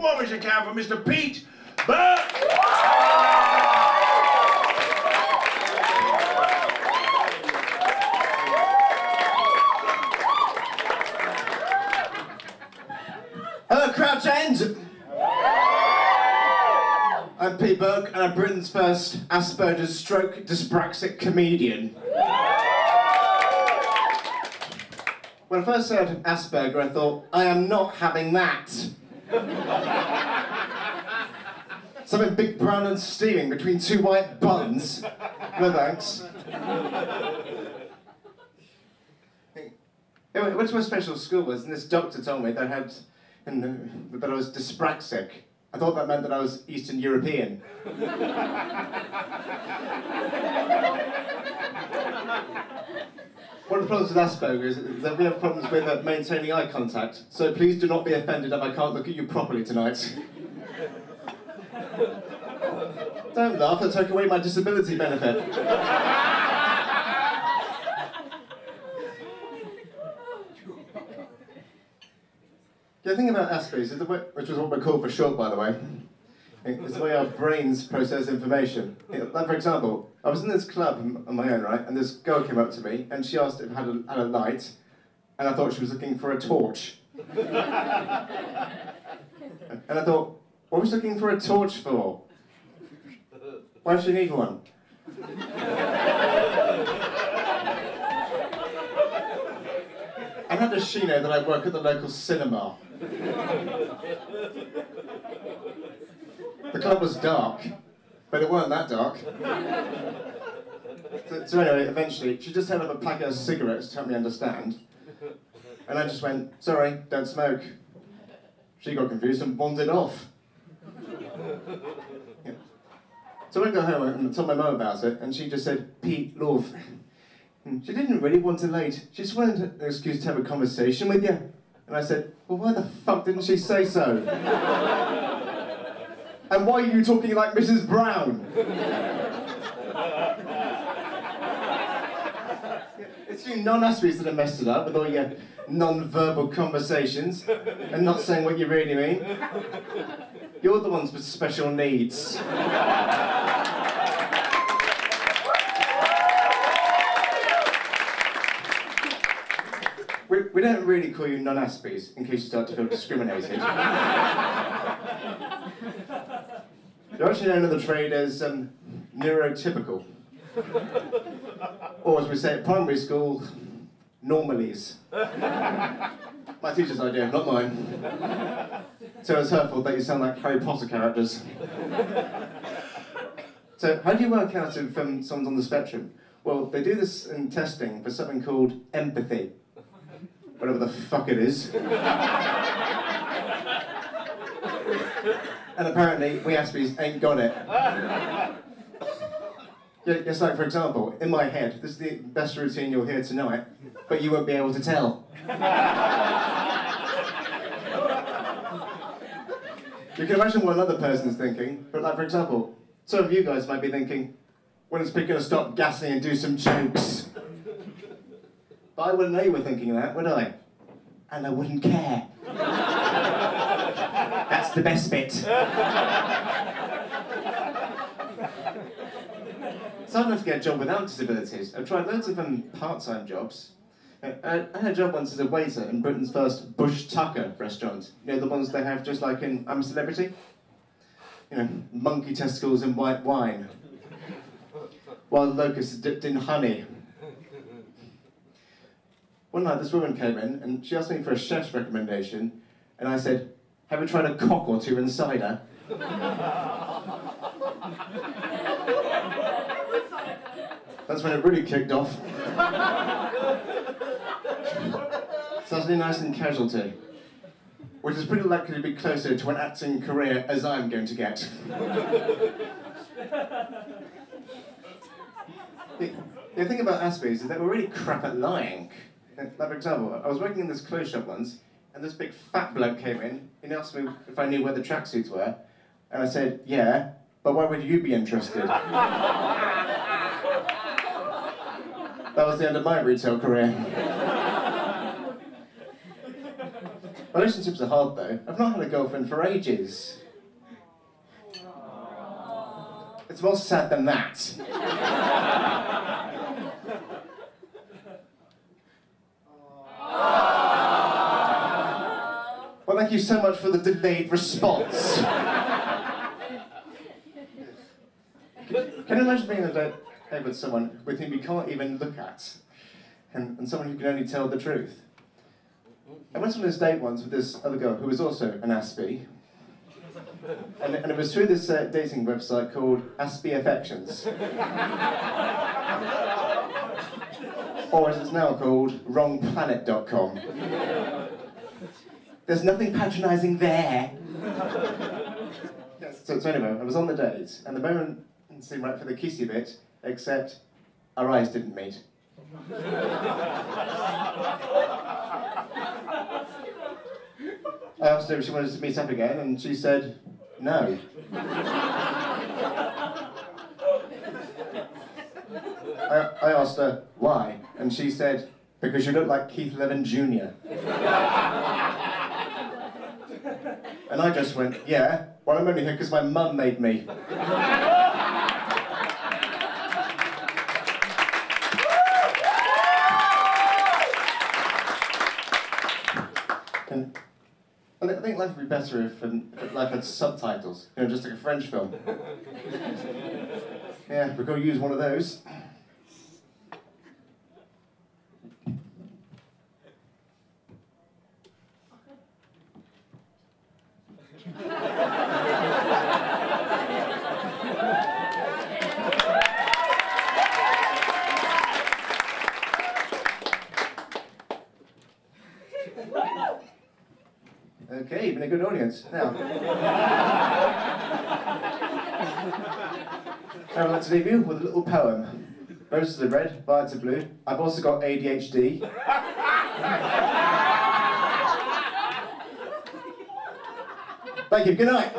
What was your count for Mr. Pete Burke? Hello, Crouch End! I'm Pete Burke, and I'm Britain's first Asperger's stroke dyspraxic comedian. When I first heard Asperger, I thought, I am not having that. Something big, brown and steaming between two white buns. No thanks. I went to a special school, and this doctor told me that I was dyspraxic. I thought that meant that I was Eastern European. One of the problems with Asperger's is that we have problems with maintaining eye contact, so please do not be offended if I can't look at you properly tonight. Don't laugh, they'll take away my disability benefit. The thing about Asperger's, which is what we're called for short, by the way, is the way our brains process information. Like, for example, I was in this club on my own, right, and this girl came up to me, and she asked if I had a light, and I thought she was looking for a torch. And I thought, what was she looking for a torch for? Why does she need one? And how does she know that I work at the local cinema? The club was dark, but it weren't that dark. So anyway, eventually, she just held up a packet of cigarettes to help me understand. And I just went, sorry, don't smoke. She got confused and wandered off. Yeah. So I got home and told my mum about it, and she just said, Pete, love. She didn't really want to late. She just wanted an excuse to have a conversation with you. And I said, well, why the fuck didn't she say so? And why are you talking like Mrs. Brown? It's you non-Aspergers that have messed it up with all your non-verbal conversations and not saying what you really mean. You're the ones with special needs. We don't really call you non-Aspergers in case you start to feel discriminated. You're actually known in the trade as neurotypical. Or as we say at primary school, normalies. My teacher's idea, not mine. So it's her fault that you sound like Harry Potter characters. So how do you work out if someone's on the spectrum? Well, they do this in testing for something called empathy. Whatever the fuck it is. And apparently, we Aspergers ain't got it. It's like, for example, in my head, this is the best routine you'll hear tonight, but you won't be able to tell. You can imagine what another person's thinking, but like, for example, some of you guys might be thinking, when is Pete going to stop gassing and do some jokes? But I wouldn't know you were thinking that, would I? And I wouldn't care. That's the best bit. It's hard enough to get a job without disabilities. I've tried loads of part-time jobs. I had a job once as a waiter in Britain's first Bush Tucker restaurant. You know, the ones they have just like in I'm a Celebrity? You know, monkey testicles and white wine. Wild locusts dipped in honey. One night this woman came in and she asked me for a chef's recommendation and I said, have you tried a cock or two in cider? That's when it really kicked off. Saturday Night and Casualty, which is pretty likely to be closer to an acting career as I'm going to get. The thing about Asperger's is that we're really crap at lying. Like, for example, I was working in this clothes shop once, and this big fat bloke came in, and he asked me if I knew where the tracksuits were, and I said, yeah, but why would you be interested? That was the end of my retail career. Relationships are hard though. I've not had a girlfriend for ages. It's more sad than that. Well, thank you so much for the delayed response. Can you imagine being on a date with someone with whom you can't even look at, and someone who can only tell the truth? I went on this date once with this other girl who was also an Aspie, and it was through this dating website called Aspie Affections, or as it's now called, wrongplanet.com. There's nothing patronising there. Yes, so anyway, I was on the date, and the moment seemed right for the kissy bit, except our eyes didn't meet. I asked her if she wanted to meet up again, and she said, no. I asked her, why? And she said, because you look like Keith Levin Jr. And I just went, yeah, well, I'm only here because my mum made me. And I think life would be better if life had subtitles, you know, just like a French film. Yeah, we're going to use one of those. Okay, you've been a good audience. Now, I would like to leave you with a little poem. Roses are red, violets are blue. I've also got ADHD. Thank you, good night.